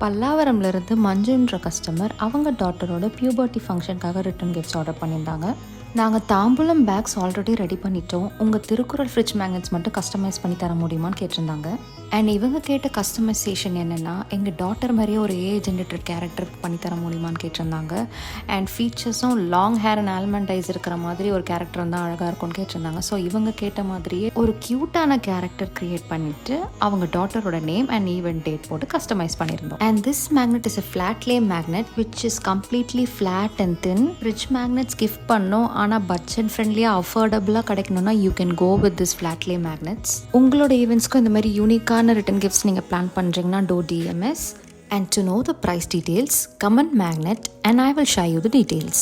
பல்லாவரம்லேருந்து மஞ்சுன்ற customer அவங்க டாட்டரோட puberty ஃபங்க்ஷனுக்காக return gifts order பண்ணியிருந்தாங்க. நாங்கள் தாம்பூலம் பேக்ஸ் ஆல்ரெடி ரெடி பண்ணிட்டோம், உங்கள் திருக்குறள் ஃப்ரிட்ஜ் மேக்னெட்ஸ் மட்டும் கஸ்டமைஸ் பண்ணி தர முடியுமான்னு கேட்டிருந்தாங்க. அண்ட் இவங்க கேட்ட கஸ்டமைசேஷன் என்னென்னா, எங்கள் டாட்டர் மாதிரியே ஒரு ஜென்ரேட்டட் கேரக்டர் பண்ணி தர முடியுமான்னு கேட்டிருந்தாங்க. அண்ட் ஃபீச்சர்ஸும் long hair and almond eyes இருக்கிற மாதிரி ஒரு கேரக்டர் இருந்தால் அழகாக இருக்கும்னு கேட்டிருந்தாங்க. ஸோ இவங்க கேட்ட மாதிரியே ஒரு க்யூட்டான கேரக்டர் க்ரியேட் பண்ணிவிட்டு அவங்க டாட்டரோட நேம் அண்ட் ஈவெண்ட் டேட் போட்டு கஸ்டமைஸ் பண்ணியிருந்தோம். And this magnet is a flat lay magnet which is completely flat and thin. Fridge magnets gift பண்ணோம், ஆனால் பட்ஜெட் ஃப்ரெண்ட்லியாக அஃபோர்டபுளாக கிடைக்கணும்னா you can go with this flat lay magnets. உங்களோட ஈவெண்ட்ஸ்க்கும் இந்த மாதிரி யூனிக்கான ரிட்டன் கிஃப்ட்ஸ் நீங்கள் பிளான் பண்ணுறீங்கன்னா do DMS. And to know the price details, comment magnet and I will share you the details.